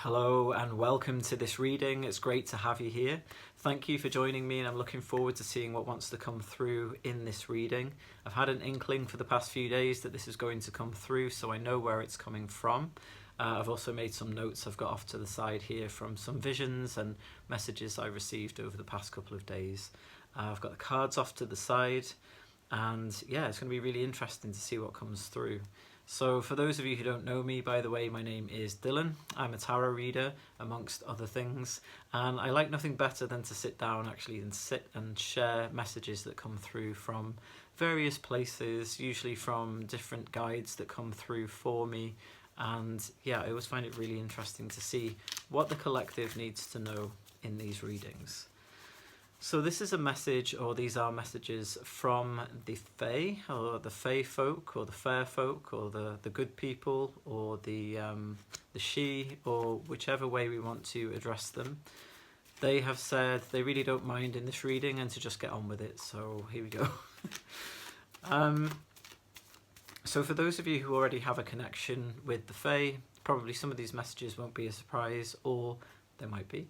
Hello and welcome to this reading. It's great to have you here. Thank you for joining me, and I'm looking forward to seeing what wants to come through in this reading. I've had an inkling for the past few days that this is going to come through, so I know where it's coming from. I've also made some notes I've got off to the side here from some visions and messages I received over the past couple of days. I've got the cards off to the side, and yeah, it's going to be really interesting to see what comes through. So for those of you who don't know me, by the way, my name is Dylan. I'm a tarot reader, amongst other things, and I like nothing better than to sit down actually and sit and share messages that come through from various places, usually from different guides that come through for me. And yeah, I always find it really interesting to see what the collective needs to know in these readings. So this is a message, or these are messages from the Fae, or the Fae folk, or the fair folk, or the good people, or the she, or whichever way we want to address them. They have said they really don't mind in this reading and to just get on with it, so here we go. So for those of you who already have a connection with the Fae, probably some of these messages won't be a surprise, or they might be.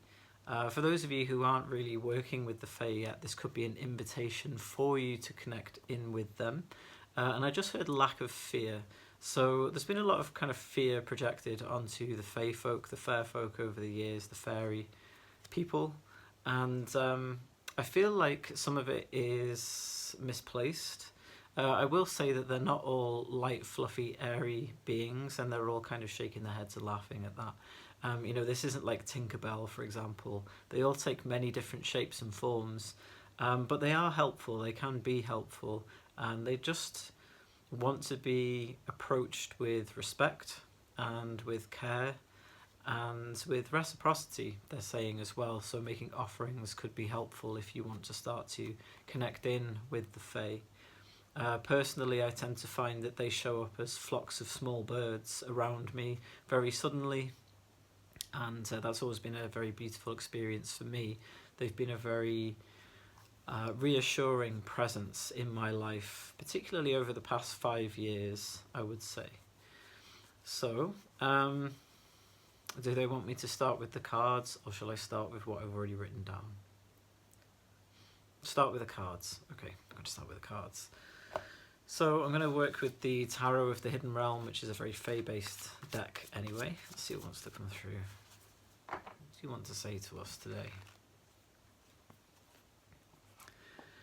For those of you who aren't really working with the Fae yet, this could be an invitation for you to connect in with them. And I just heard lack of fear. So there's been a lot of kind of fear projected onto the Fae folk, the fair folk over the years, the fairy people. And I feel like some of it is misplaced. I will say that they're not all light, fluffy, airy beings, and they're all kind of shaking their heads and laughing at that. You know, this isn't like Tinkerbell, for example. They all take many different shapes and forms, but they are helpful. They can be helpful, and they just want to be approached with respect and with care and with reciprocity, they're saying as well. So making offerings could be helpful if you want to start to connect in with the Fae. Personally, I tend to find that they show up as flocks of small birds around me very suddenly, and that's always been a very beautiful experience for me. They've been a very reassuring presence in my life, particularly over the past 5 years, I would say. So, do they want me to start with the cards, or shall I start with what I've already written down? Start with the cards. Okay, I'm going to start with the cards. So I'm going to work with the Tarot of the Hidden Realm, which is a very Fae-based deck anyway. Let's see what wants to come through. What do you want to say to us today?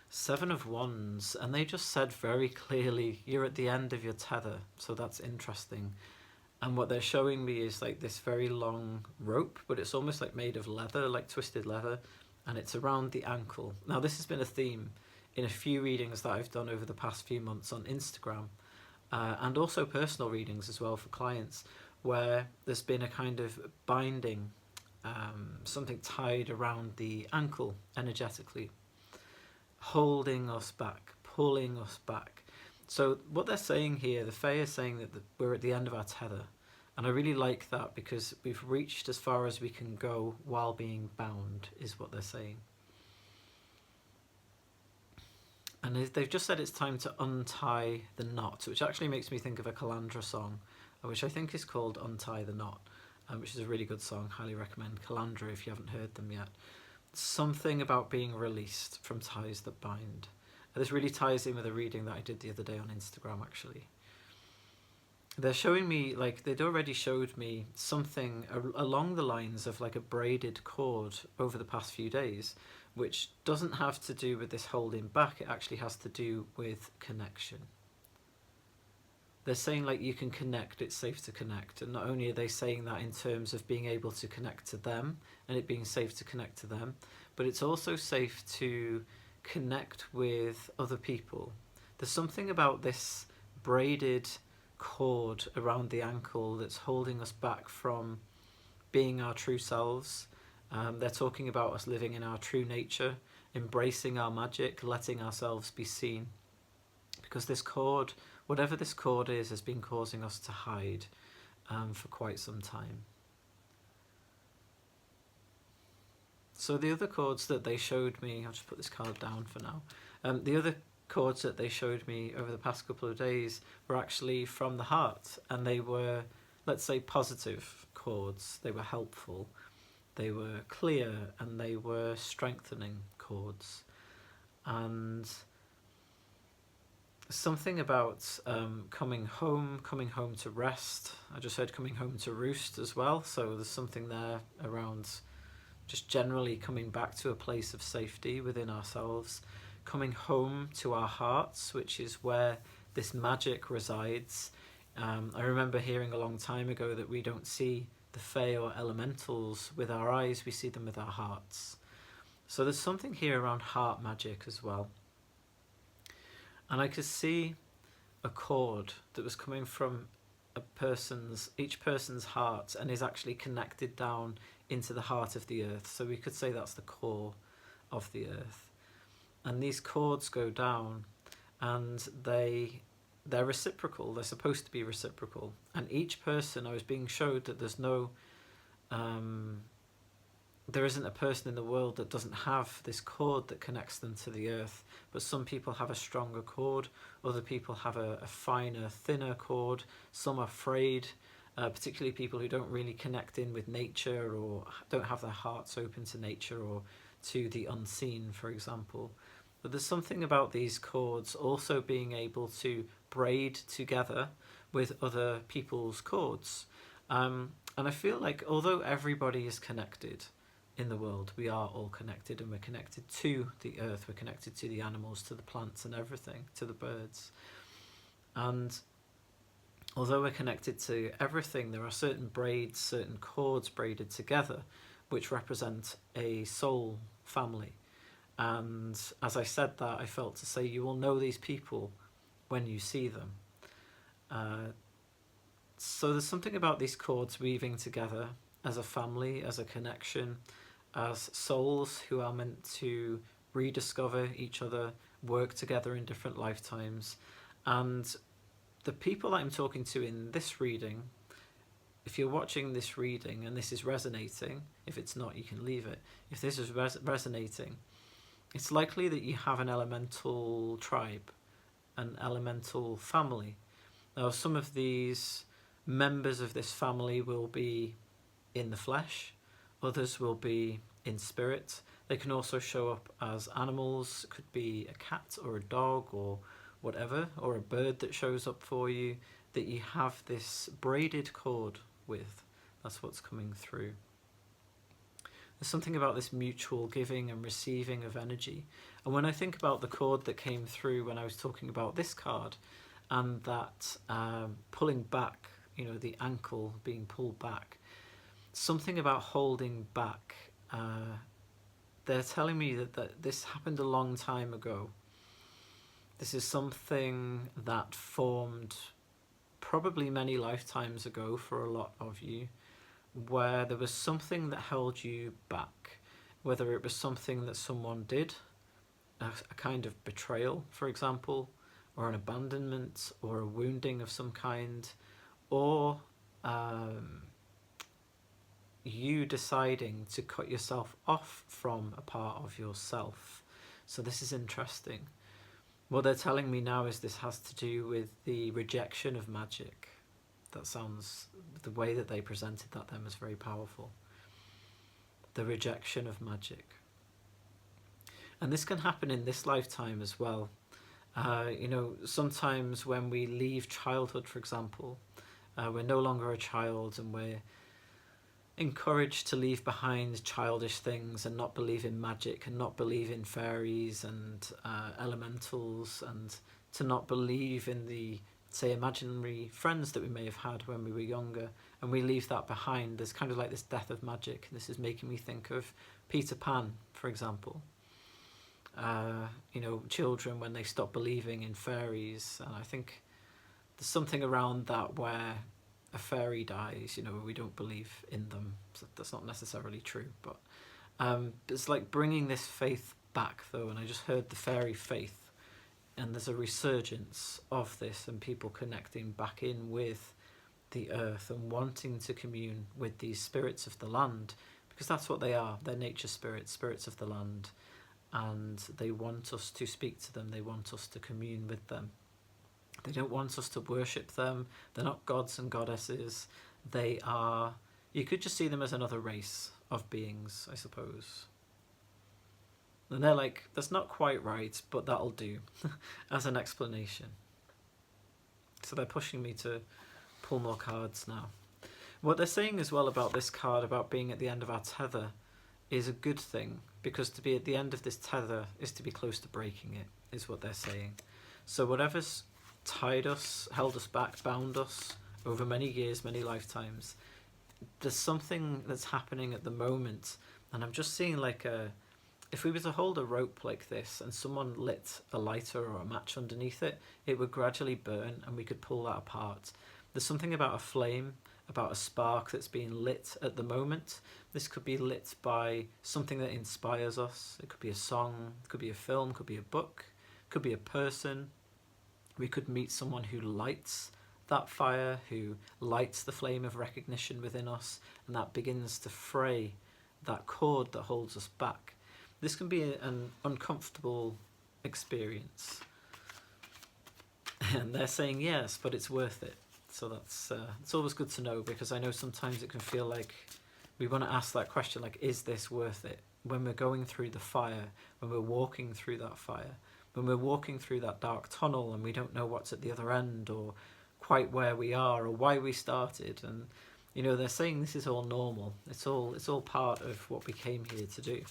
Seven of Wands, and they just said very clearly, you're at the end of your tether, so that's interesting. And what they're showing me is like this very long rope, but it's almost like made of leather, like twisted leather, and it's around the ankle. Now this has been a theme in a few readings that I've done over the past few months on Instagram, and also personal readings as well for clients, where there's been a kind of binding, something tied around the ankle energetically, holding us back, pulling us back. So what they're saying here, the Fae are saying that we're at the end of our tether, and I really like that because we've reached as far as we can go while being bound, is what they're saying. And they've just said it's time to untie the knot, which actually makes me think of a Calandra song, which I think is called Untie the Knot, which is a really good song. Highly recommend Calandra if you haven't heard them yet. Something about being released from ties that bind. This really ties in with a reading that I did the other day on Instagram, actually. They're showing me, like, they'd already showed me something along the lines of like a braided cord over the past few days, which doesn't have to do with this holding back, it actually has to do with connection. They're saying like you can connect, it's safe to connect, and not only are they saying that in terms of being able to connect to them and it being safe to connect to them, but it's also safe to connect with other people. There's something about this braided cord around the ankle that's holding us back from being our true selves. They're talking about us living in our true nature, embracing our magic, letting ourselves be seen. Because this cord, whatever this cord is, has been causing us to hide for quite some time. So the other cords that they showed me, I'll just put this card down for now. The other cords that they showed me over the past couple of days were actually from the heart, and they were, let's say, positive chords. They were helpful, they were clear, and they were strengthening chords. And something about coming home to rest. I just heard coming home to roost as well, so there's something there around just generally coming back to a place of safety within ourselves, coming home to our hearts, which is where this magic resides. I remember hearing a long time ago that we don't see the Fae or elementals with our eyes, we see them with our hearts. So there's something here around heart magic as well. And I could see a chord that was coming from each person's heart and is actually connected down into the heart of the earth. So we could say that's the core of the earth. And these chords go down, and they're reciprocal. They're supposed to be reciprocal. And each person, I was being showed that there isn't a person in the world that doesn't have this cord that connects them to the earth. But some people have a stronger cord, other people have a finer, thinner cord. Some are frayed, particularly people who don't really connect in with nature or don't have their hearts open to nature or to the unseen, for example. But there's something about these chords also being able to braid together with other people's chords. And I feel like although everybody is connected in the world, we are all connected, and we're connected to the earth, we're connected to the animals, to the plants and everything, to the birds. And although we're connected to everything, there are certain braids, certain chords braided together which represent a soul family. And as I said that, I felt to say you will know these people when you see them. So there's something about these chords weaving together as a family, as a connection, as souls who are meant to rediscover each other, work together in different lifetimes. And the people that I'm talking to in this reading, if you're watching this reading and this is resonating, if it's not, you can leave it. If this is resonating, it's likely that you have an elemental tribe, an elemental family. Now, some of these members of this family will be in the flesh, others will be in spirit. They can also show up as animals. It could be a cat or a dog or whatever, or a bird that shows up for you that you have this braided cord with. That's what's coming through. There's something about this mutual giving and receiving of energy. And when I think about the cord that came through when I was talking about this card, and that pulling back, the ankle being pulled back, something about holding back. They're telling me that this happened a long time ago. This is something that formed probably many lifetimes ago for a lot of you, where there was something that held you back, whether it was something that someone did, a kind of betrayal, for example, or an abandonment, or a wounding of some kind, or you deciding to cut yourself off from a part of yourself. So this is interesting. What they're telling me now is this has to do with the rejection of magic. That sounds, the way that they presented that then was very powerful. The rejection of magic. And this can happen in this lifetime as well. Sometimes when we leave childhood, for example, we're no longer a child and we're encouraged to leave behind childish things and not believe in magic and not believe in fairies and elementals, and to not believe in the, say, imaginary friends that we may have had when we were younger, and we leave that behind. There's kind of like this death of magic. This is making me think of Peter Pan, for example. Children when they stop believing in fairies, and I think there's something around that where a fairy dies, we don't believe in them. So that's not necessarily true, but it's like bringing this faith back though, and I just heard the fairy faith, and there's a resurgence of this and people connecting back in with the earth and wanting to commune with these spirits of the land, because that's what they are. They're nature spirits, spirits of the land, and they want us to speak to them, they want us to commune with them. They don't want us to worship them. They're not gods and goddesses. They are You could just see them as another race of beings, I suppose. And they're like, that's not quite right, but that'll do as an explanation. So they're pushing me to pull more cards now. What they're saying as well about this card, about being at the end of our tether, is a good thing, because to be at the end of this tether is to be close to breaking it, is what they're saying. So whatever's tied us, held us back, bound us over many years, many lifetimes, there's something that's happening at the moment. And I'm just seeing like if we were to hold a rope like this and someone lit a lighter or a match underneath it, it would gradually burn and we could pull that apart. There's something about a flame, about a spark that's being lit at the moment. This could be lit by something that inspires us. It could be a song, it could be a film, it could be a book, it could be a person. We could meet someone who lights that fire, who lights the flame of recognition within us, and that begins to fray that cord that holds us back. This can be an uncomfortable experience. And they're saying yes, but it's worth it. So that's it's always good to know, because I know sometimes it can feel like we want to ask that question, like, is this worth it? When we're going through the fire, when we're walking through that fire, when we're walking through that dark tunnel and we don't know what's at the other end, or quite where we are, or why we started. And you know, they're saying this is all normal. It's all part of what we came here to do.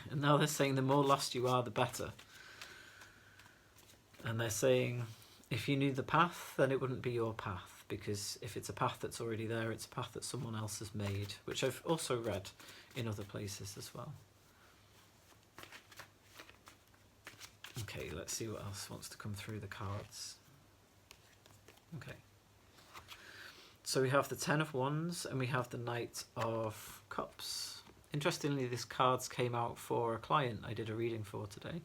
And now they're saying the more lost you are, the better. And they're saying, if you knew the path, then it wouldn't be your path, because if it's a path that's already there, it's a path that someone else has made, which I've also read in other places as well. Okay, let's see what else wants to come through the cards. Okay. So we have the Ten of Wands and we have the Knight of Cups. Interestingly, this cards came out for a client I did a reading for today.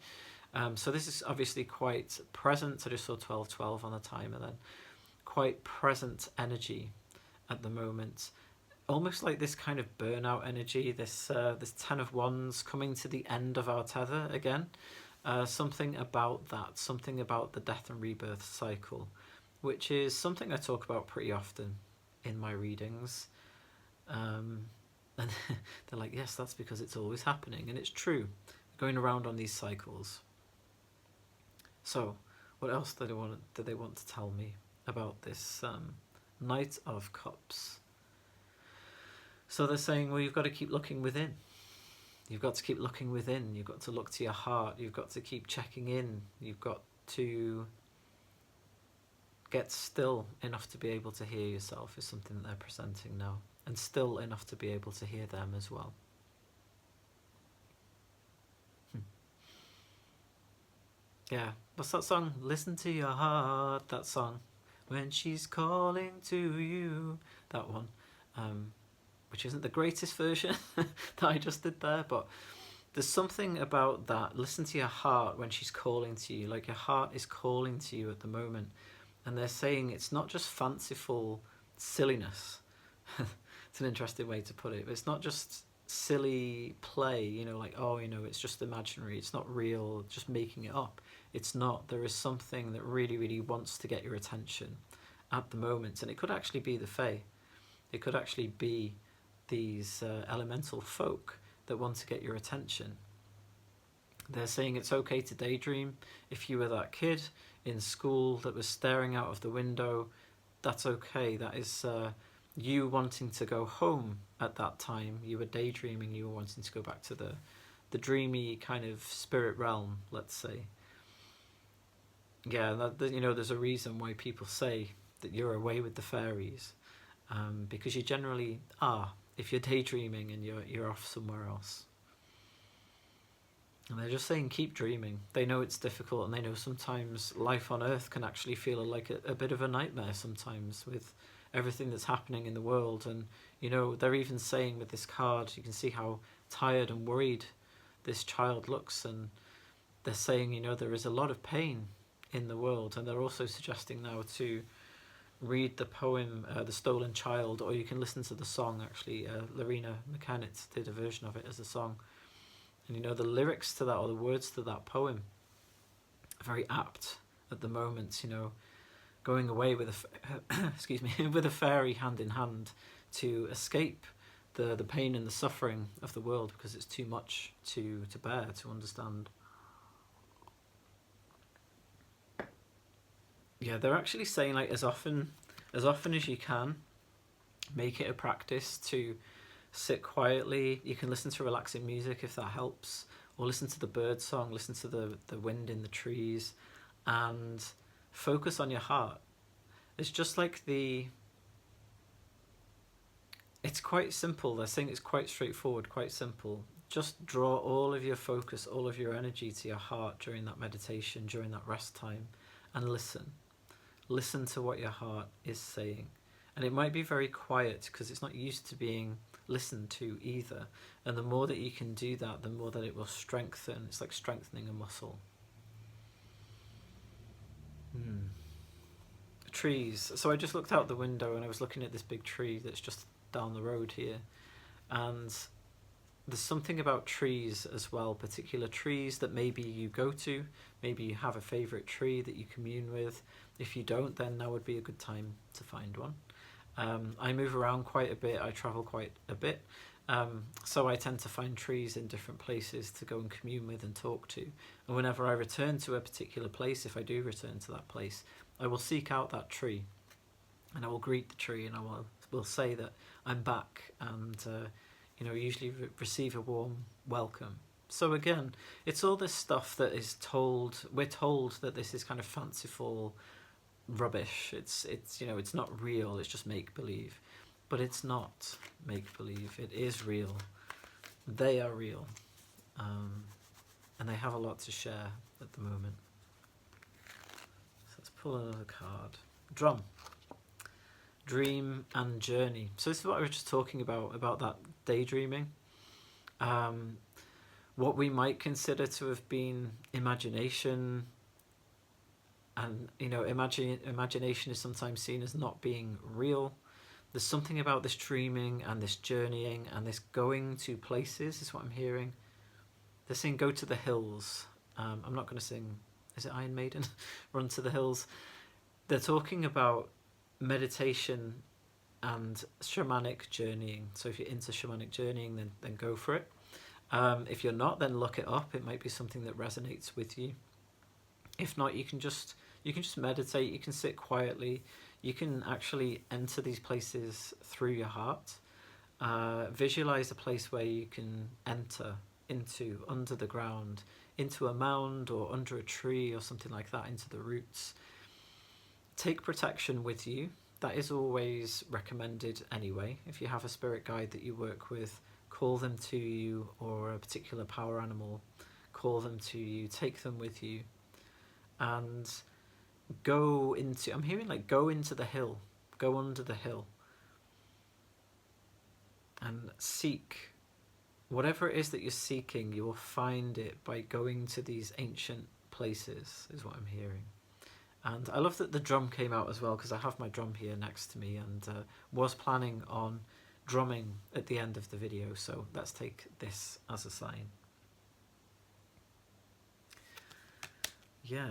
So this is obviously quite present. I just saw 12:12 on the timer then. Quite present energy at the moment. Almost like this kind of burnout energy, this Ten of Wands coming to the end of our tether again. Something about that, something about the death and rebirth cycle, which is something I talk about pretty often in my readings. And they're like, yes, that's because it's always happening. And it's true, going around on these cycles. So, what else do they want to tell me about this Knight of Cups? So they're saying, well, you've got to keep looking within. You've got to keep looking within. You've got to look to your heart. You've got to keep checking in. You've got to get still enough to be able to hear yourself, is something that they're presenting now. And still enough to be able to hear them as well. Yeah, what's that song? Listen to your heart, that song. When she's calling to you. That one. Which isn't the greatest version that I just did there, but there's something about that. Listen to your heart when she's calling to you. Like your heart is calling to you at the moment. And they're saying it's not just fanciful silliness. It's an interesting way to put it. But it's not just silly play, you know, like, oh, you know, it's just imaginary. It's not real, just making it up. It's not. There is something that really, really wants to get your attention at the moment. And it could actually be the Fae. It could actually be these elemental folk that want to get your attention. They're saying it's okay to daydream. If you were that kid in school that was staring out of the window, that's okay. That is you wanting to go home at that time. You were daydreaming. You were wanting to go back to the dreamy kind of spirit realm, let's say. Yeah, you know, there's a reason why people say that you're away with the fairies, because you generally are if you're daydreaming and you're off somewhere else. And they're just saying keep dreaming. They know it's difficult, and they know sometimes life on Earth can actually feel like a bit of a nightmare sometimes with everything that's happening in the world. And you know, they're even saying with this card, you can see how tired and worried this child looks, and they're saying, you know, there is a lot of pain in the world. And they're also suggesting now to read the poem The Stolen Child, or you can listen to the song. Actually, Lorena McKennitt did a version of it as a song. And you know, the lyrics to that, or the words to that poem, are very apt at the moment, you know. going away with excuse me, with a fairy hand in hand to escape the pain and the suffering of the world, because it's too much to bear, to understand. Yeah, they're actually saying, like, as often as you can, make it a practice to sit quietly. You can listen to relaxing music if that helps, or listen to the bird song, listen to the wind in the trees, and focus on your heart. It's just like it's quite simple. They're saying it's quite straightforward, quite simple. Just draw all of your focus, all of your energy to your heart during that meditation, during that rest time, and listen. Listen to what your heart is saying. And it might be very quiet because it's not used to being listened to either. And the more that you can do that, the more that it will strengthen. It's like strengthening a muscle. Trees. So I just looked out the window and I was looking at this big tree that's just down the road here. And there's something about trees as well, particular trees that maybe you go to, maybe you have a favourite tree that you commune with. If you don't, then now would be a good time to find one. I move around quite a bit, I travel quite a bit, so I tend to find trees in different places to go and commune with and talk to. And whenever I return to a particular place, if I do return to that place, I will seek out that tree and I will greet the tree, and I will say that I'm back, and usually receive a warm welcome. So again, it's all this stuff that is we're told that this is kind of fanciful rubbish. It's not real, it's just make-believe. But it's not make-believe, it is real. They are real. And they have a lot to share at the moment. So let's pull another card. Drum. Dream and journey. So this is what I was just talking about that daydreaming. What we might consider to have been imagination, and imagination is sometimes seen as not being real. There's something about this dreaming and this journeying and this going to places is what I'm hearing. They're saying go to the hills. I'm not going to sing, is it Iron Maiden? Run to the hills. They're talking about meditation and shamanic journeying. So if you're into shamanic journeying, then go for it. If you're not, then look it up. It might be something that resonates with you. If not, you can just meditate. You can sit quietly. You can actually enter these places through your heart. Visualize a place where you can enter into, under the ground, into a mound or under a tree or something like that, into the roots. Take protection with you. That is always recommended anyway. If you have a spirit guide that you work with, call them to you, or a particular power animal, call them to you, take them with you, and go into, I'm hearing like go into the hill, go under the hill, and seek whatever it is that you're seeking. You will find it by going to these ancient places, is what I'm hearing. And I love that the drum came out as well, because I have my drum here next to me, and was planning on drumming at the end of the video, so let's take this as a sign. Yeah.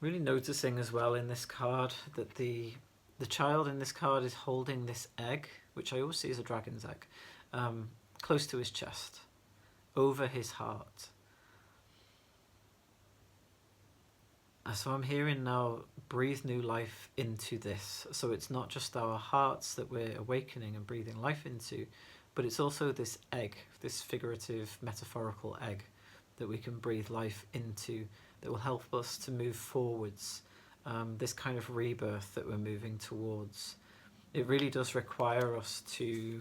Really noticing as well in this card that the child in this card is holding this egg, which I always see as a dragon's egg, close to his chest, over his heart. So I'm hearing now, breathe new life into this. So it's not just our hearts that we're awakening and breathing life into, but it's also this egg, this figurative, metaphorical egg that we can breathe life into, that will help us to move forwards, this kind of rebirth that we're moving towards. It really does require us to,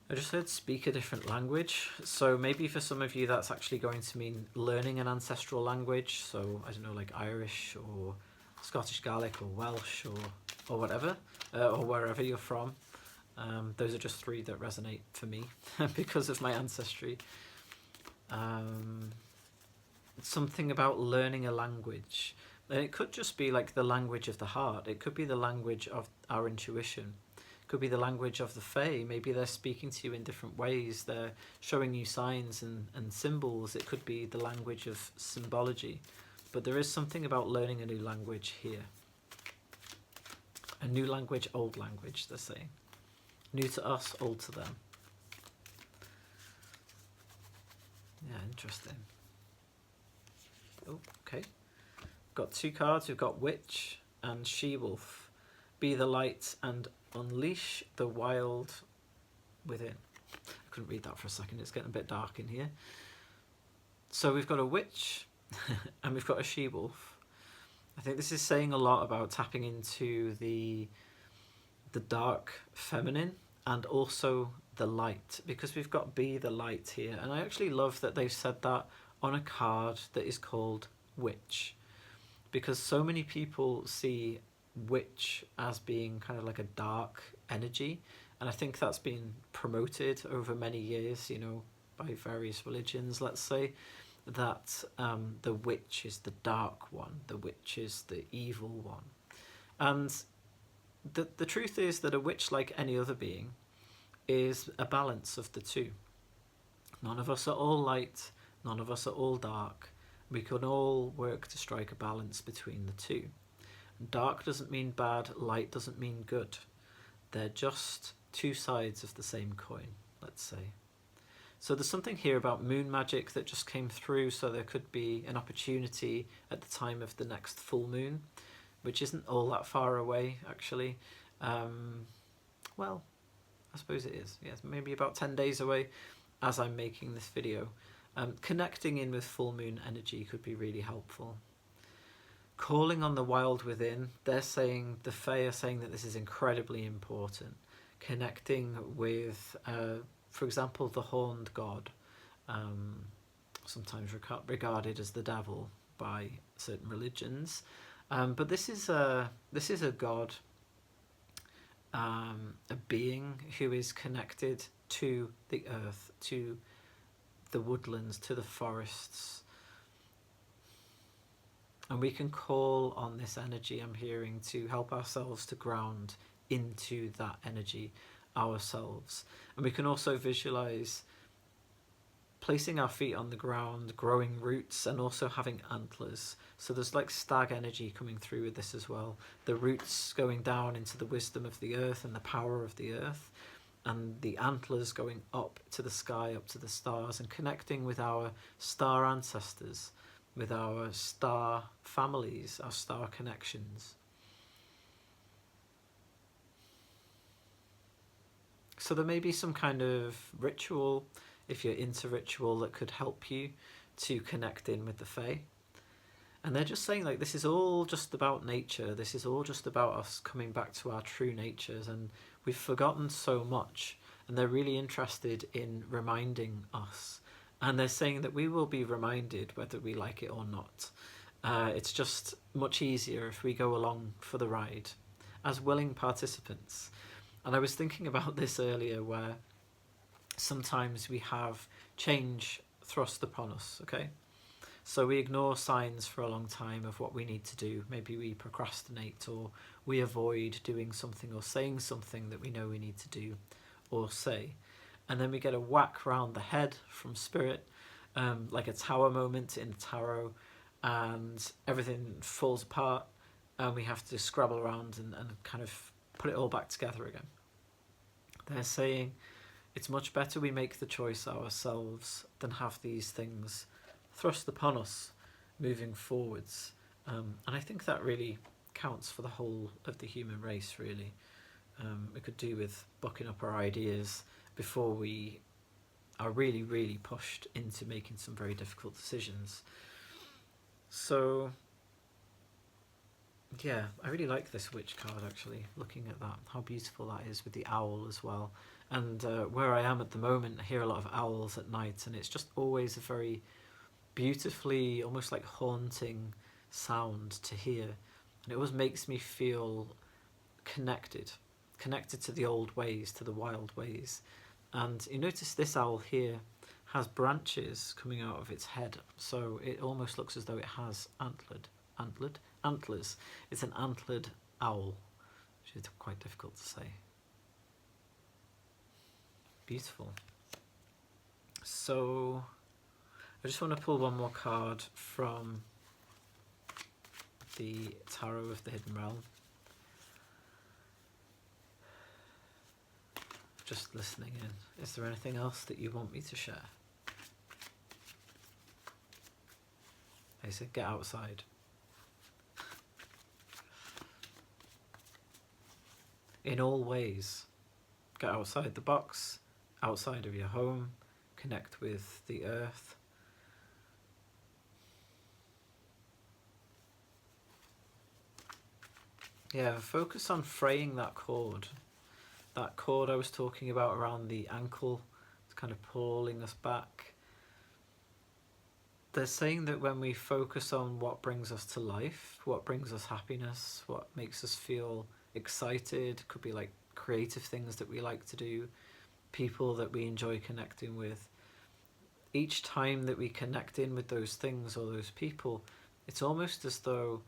I just said speak a different language. So maybe for some of you that's actually going to mean learning an ancestral language. So I don't know, like Irish or Scottish Gaelic or Welsh or whatever, or wherever you're from. Those are just three that resonate for me because of my ancestry. Something about learning a language. And it could just be like the language of the heart. It could be the language of our intuition. Could be the language of the Fae. Maybe they're speaking to you in different ways. They're showing you signs and symbols. It could be the language of symbology. But there is something about learning a new language here. A new language, old language, they're saying. New to us, old to them. Yeah, interesting. Oh, okay. Got two cards. We've got Witch and She-Wolf. Be the light and unleash the wild within. I couldn't read that for a second. It's getting a bit dark in here. So we've got a witch and we've got a she-wolf. I think this is saying a lot about tapping into the dark feminine and also the light, because we've got be the light here. And I actually love that they've said that on a card that is called Witch, because so many people see witch as being kind of like a dark energy, and I think that's been promoted over many years, you know, by various religions, let's say, that the witch is the dark one, the witch is the evil one. And the truth is that a witch, like any other being, is a balance of the two. None of us are all light, none of us are all dark. We can all work to strike a balance between the two. Dark doesn't mean bad, light doesn't mean good. They're just two sides of the same coin, let's say. So there's something here about moon magic that just came through, so there could be an opportunity at the time of the next full moon, which isn't all that far away, actually. Well, I suppose it is. Yes, maybe about 10 days away as I'm making this video. Connecting in with full moon energy could be really helpful. Calling on the wild within, they're saying, the Fae are saying that this is incredibly important. Connecting with, for example, the horned god, sometimes regarded as the devil by certain religions. But this is a god, a being who is connected to the earth, to the woodlands, to the forests. And we can call on this energy, I'm hearing, to help ourselves to ground into that energy ourselves. And we can also visualize placing our feet on the ground, growing roots, and also having antlers. So there's like stag energy coming through with this as well. The roots going down into the wisdom of the earth and the power of the earth, and the antlers going up to the sky, up to the stars, and connecting with our star ancestors, with our star families, our star connections. So there may be some kind of ritual, if you're into ritual, that could help you to connect in with the Fae. And they're just saying, like, this is all just about nature. This is all just about us coming back to our true natures. And we've forgotten so much. And they're really interested in reminding us. And they're saying that we will be reminded whether we like it or not. It's just much easier if we go along for the ride as willing participants. And I was thinking about this earlier, where sometimes we have change thrust upon us, okay? So we ignore signs for a long time of what we need to do. Maybe we procrastinate, or we avoid doing something or saying something that we know we need to do or say. And then we get a whack round the head from spirit, like a tower moment in the tarot, and everything falls apart, and we have to scrabble around and kind of put it all back together again. They're saying it's much better we make the choice ourselves than have these things thrust upon us moving forwards. And I think that really counts for the whole of the human race, really. We could do with bucking up our ideas before we are really, really pushed into making some very difficult decisions. So, yeah, I really like this witch card, actually, looking at that, how beautiful that is with the owl as well. And where I am at the moment, I hear a lot of owls at night, and it's just always a very beautifully, almost like haunting sound to hear. And it always makes me feel connected to the old ways, to the wild ways. And you notice this owl here has branches coming out of its head, so it almost looks as though it has antlers. It's an antlered owl, which is quite difficult to say. Beautiful. So I just want to pull one more card from the Tarot of the Hidden Realm. Just listening in. Is there anything else that you want me to share? I said get outside. In all ways. Get outside the box, outside of your home, connect with the earth. Yeah, focus on fraying that cord. That cord I was talking about around the ankle, it's kind of pulling us back. They're saying that when we focus on what brings us to life, what brings us happiness, what makes us feel excited, could be like creative things that we like to do, people that we enjoy connecting with. Each time that we connect in with those things or those people, it's almost as though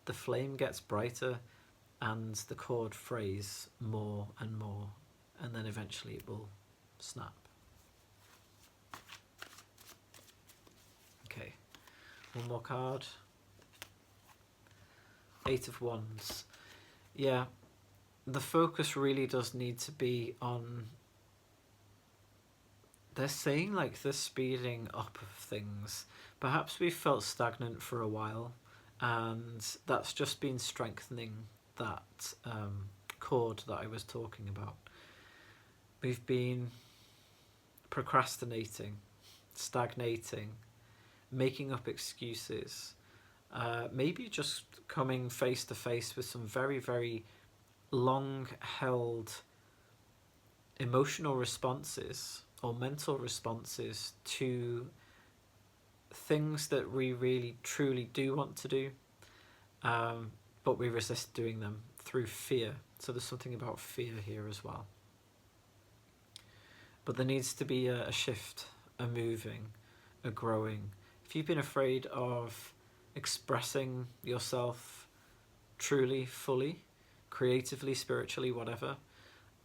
the flame gets brighter and the cord frays more and more, and then eventually it will snap. Okay, one more card. 8 of Wands. Yeah, the focus really does need to be on, they're saying like the speeding up of things. Perhaps we've felt stagnant for a while, and that's just been strengthening that cord that I was talking about. We've been procrastinating, stagnating, making up excuses, maybe just coming face to face with some very, very long held emotional responses or mental responses to things that we really truly do want to do, but we resist doing them through fear. So there's something about fear here as well. But there needs to be a shift, a moving, a growing. If you've been afraid of expressing yourself truly, fully, creatively, spiritually, whatever,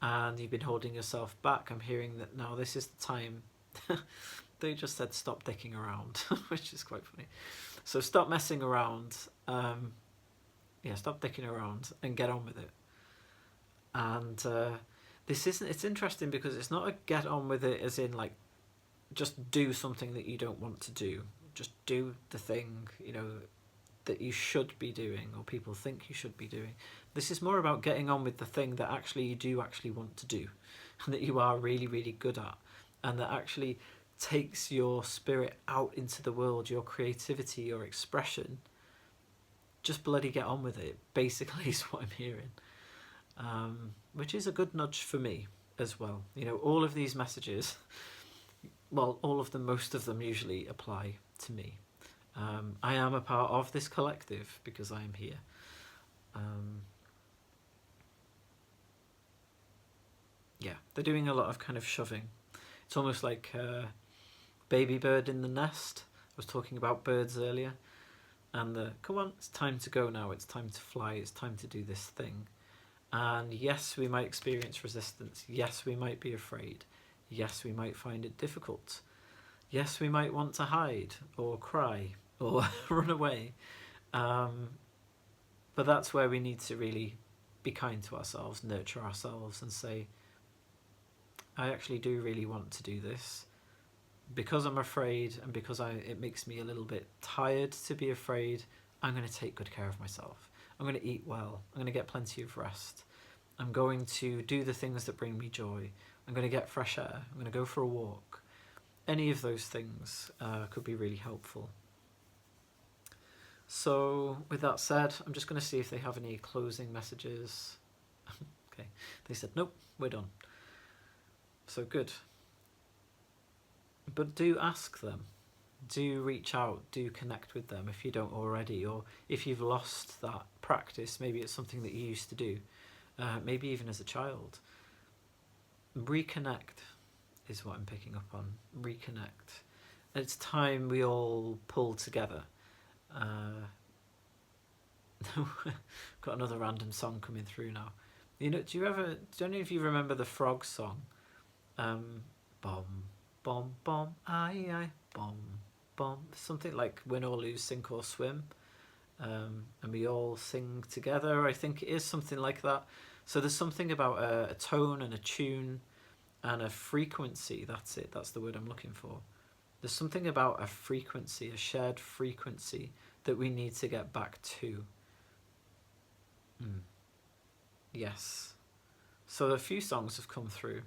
and you've been holding yourself back, I'm hearing that now this is the time. They just said stop dicking around, which is quite funny. So stop messing around. Stop dicking around and get on with it. And it's interesting because it's not a get on with it as in like just do something that you don't want to do. Just do the thing, that you should be doing or people think you should be doing. This is more about getting on with the thing that actually you do actually want to do and that you are really, really good at, and that actually takes your spirit out into the world, your creativity, your expression. Just bloody get on with it, basically, is what I'm hearing. Which is a good nudge for me as well. All of these messages, well, all of them, most of them usually apply to me. I am a part of this collective because I am here. They're doing a lot of kind of shoving. It's almost like baby bird in the nest. I was talking about birds earlier. And come on, it's time to go now. It's time to fly. It's time to do this thing. And yes, we might experience resistance. Yes, we might be afraid. Yes, we might find it difficult. Yes, we might want to hide or cry or run away. But that's where we need to really be kind to ourselves, nurture ourselves and say, I actually do really want to do this. Because I'm afraid and because it makes me a little bit tired to be afraid, I'm going to take good care of myself. I'm going to eat well. I'm going to get plenty of rest. I'm going to do the things that bring me joy. I'm going to get fresh air. I'm going to go for a walk. Any of those things could be really helpful. So with that said, I'm just going to see if they have any closing messages. Okay, they said, nope, we're done. So good. But do ask them. Do reach out. Do connect with them if you don't already. Or if you've lost that practice, maybe it's something that you used to do. Maybe even as a child. Reconnect is what I'm picking up on. Reconnect. It's time we all pull together. Got another random song coming through now. Do any of you remember the Frog song? Bomb, bomb, bomb, aye, aye, bomb, bomb. Something like win or lose, sink or swim. And we all sing together. I think it is something like that. So there's something about a tone and a tune and a frequency. That's it. That's the word I'm looking for. There's something about a frequency, a shared frequency that we need to get back to. Yes. So a few songs have come through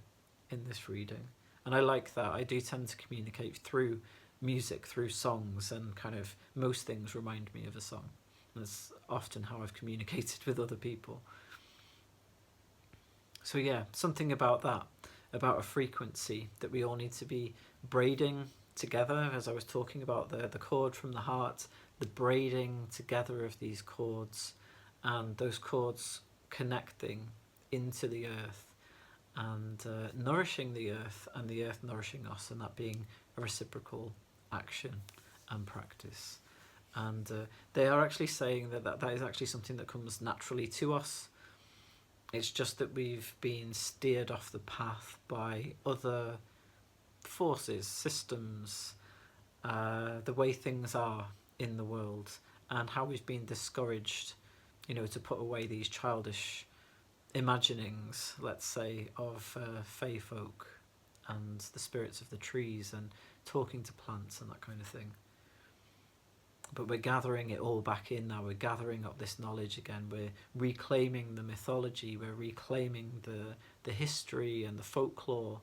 in this reading, and I like that. I do tend to communicate through music, through songs, and kind of most things remind me of a song. That's often how I've communicated with other people. So yeah, something about that, about a frequency that we all need to be braiding together, as I was talking about the chord from the heart, the braiding together of these chords, and those chords connecting into the earth and nourishing the earth, and the earth nourishing us, and that being a reciprocal action and practice. And they are actually saying that is actually something that comes naturally to us. It's just that we've been steered off the path by other forces, systems, the way things are in the world, and how we've been discouraged, to put away these childish imaginings, let's say, of fae folk and the spirits of the trees and talking to plants and that kind of thing. But we're gathering it all back in now. We're gathering up this knowledge again. We're reclaiming the mythology. We're reclaiming the history and the folklore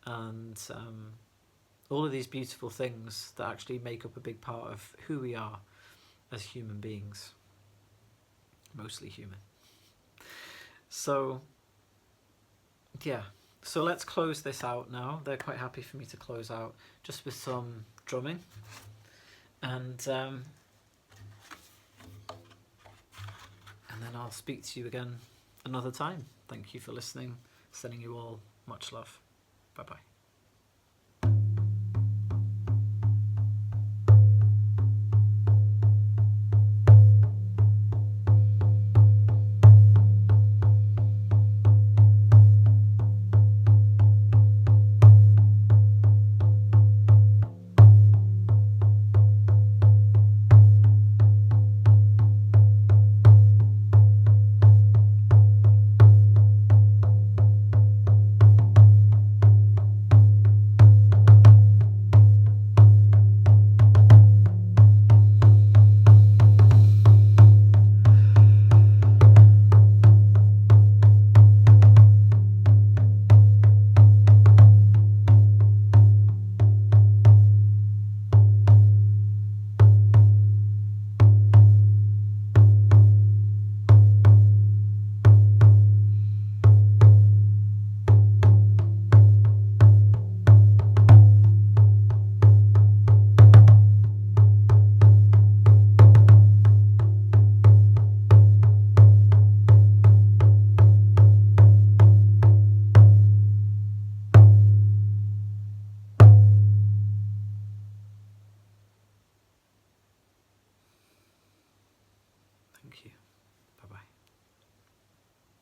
and all of these beautiful things that actually make up a big part of who we are as human beings. Mostly human. So, yeah. So let's close this out now. They're quite happy for me to close out just with some drumming. And then I'll speak to you again another time. Thank you for listening. Sending you all much love. Bye bye.